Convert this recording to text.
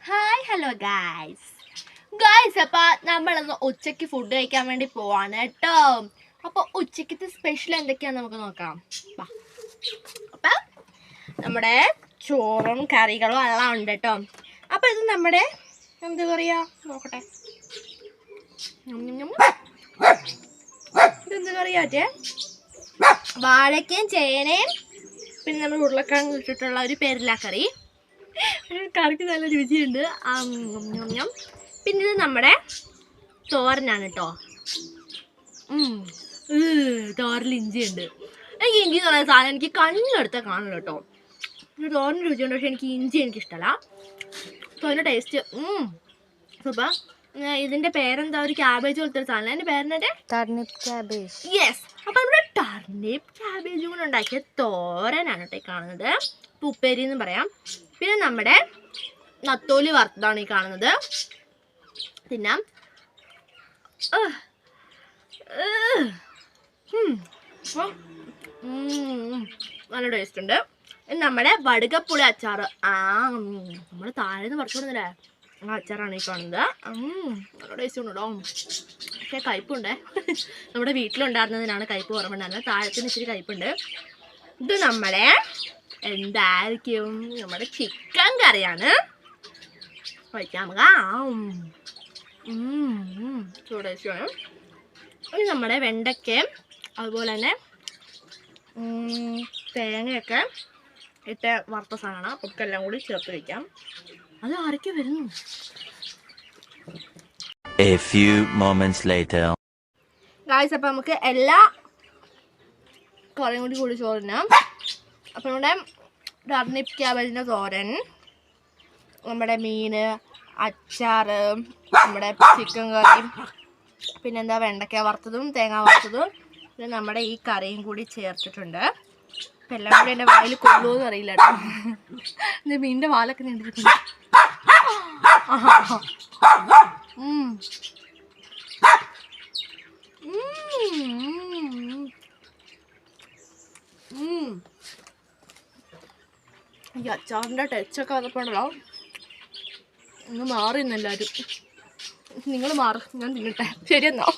Hi hello guys അപ്പോൾ നമ്മളൊന്ന് ഉച്ചയ്ക്ക് ഫുഡ് കഴിക്കാൻ വേണ്ടി പോവാണ് കേട്ടോ. അപ്പോൾ ഉച്ചയ്ക്കത്തെ സ്പെഷ്യൽ എന്തൊക്കെയാണെന്ന് നമുക്ക് നോക്കാം. അപ്പം നമ്മുടെ ചോറും കറികളും എല്ലാം ഉണ്ട് കേട്ടോ. അപ്പോൾ ഇത് നമ്മുടെ എന്താ പറയുക നോക്കട്ടെ, ഇതെന്താ കറിയാ മറ്റേ വാഴക്കയും ചേനയും പിന്നെ നമ്മൾ ഉരുളക്കിഴങ്ങ് ഇട്ടിട്ടുള്ള ഒരു പേരില്ല കറി. കറിക്ക് നല്ല രുചിയുണ്ട്. പിന്നെ ഇത് നമ്മുടെ തോരനാണ് കേട്ടോ. തോരൽ ഇഞ്ചി ഉണ്ട്. എനിക്ക് ഇഞ്ചി എന്ന് പറയുന്ന സാധനം എനിക്ക് കണ്ണെടുത്താൽ കാണില്ല കേട്ടോ. തോരന് രുചിയുണ്ട്, പക്ഷെ എനിക്ക് ഇഞ്ചി എനിക്കിഷ്ടമല്ല. തോരൻ്റെ ടേസ്റ്റ് സൂപ്പർ. ഇതിൻ്റെ പേരെന്താ, ഒരു ക്യാബേജ് പോലത്തെ ഒരു സാധനം. എൻ്റെ പേരെന്നെ ടർണിപ്പ് ക്യാബേജ്. യെസ്, അപ്പം നമ്മുടെ ടർണിപ്പ് ക്യാബേജ് കൊണ്ട് ഉണ്ടാക്കിയ തോരനാണ് കേട്ടോ ഈ കാണുന്നത്. ഉപ്പേരി എന്ന് പറയാം. പിന്നെ നമ്മുടെ നത്തോലി വറുത്തതാണ് ഈ കാണുന്നത്. പിന്നെ നല്ല ടേസ്റ്റ് ഉണ്ട്. നമ്മുടെ വടുകപ്പുളി അച്ചാർ, നമ്മൾ താഴെ നിന്ന് പറിച്ചോടുന്നില്ലേ, ആ അച്ചാറാണ് ഈ കാണുന്നത്. നല്ല ടേസ്റ്റ് ഉണ്ട് കേട്ടോ. പക്ഷേ കയ്പുണ്ട്. നമ്മുടെ വീട്ടിലുണ്ടായിരുന്നതിനാണ് കയ്പ് കുറവുണ്ടായിരുന്നത്. താഴത്തിന് ഇച്ചിരി കയ്പുണ്ട്. ഇത് നമ്മുടെ എന്തായിരിക്കും, നമ്മുടെ ചിക്കൻ കറിയാണ്. കഴിക്കാം ചൂടേശമാണ്. ഇനി നമ്മുടെ വെണ്ടയ്ക്കയും അതുപോലെ തന്നെ തേങ്ങയൊക്കെ ഇട്ട് വറുത്ത സാധനമാണ്. ഒക്കെ എല്ലാം കൂടി ചേർത്ത് വയ്ക്കാം. അത് ആരൊക്കെ വരുന്നു. A few moments later. Guys, അപ്പം നമുക്ക് എല്ലാ കറിയും കൂടി ചോറിനാം. അപ്പം നമ്മുടെ ടർണിപ്പ് ക്യാബേജിൻ്റെ തോരൻ, നമ്മുടെ മീൻ, അച്ചാർ, നമ്മുടെ ചിക്കൻ കറി, പിന്നെന്താ വെണ്ടയ്ക്ക വറുത്തതും തേങ്ങ വറുത്തതും, പിന്നെ നമ്മുടെ ഈ കറിയും കൂടി ചേർത്തിട്ടുണ്ട്. അപ്പം എല്ലാം കൂടി എൻ്റെ വായിൽ കൊള്ളുമെന്ന് അറിയില്ല കേട്ടോ. ഇത് മീനിൻ്റെ വാലൊക്കെ നീണ്ടിരിക്കുന്നു. ഈ അച്ചാറിൻ്റെ ടച്ചൊക്കെ വന്നപ്പോഴല്ലോ ഒന്ന് മാറിയെന്ന് എല്ലാവരും. നിങ്ങൾ മാറും, ഞാൻ തിന്നട്ടെ. ശരിയെന്നോ?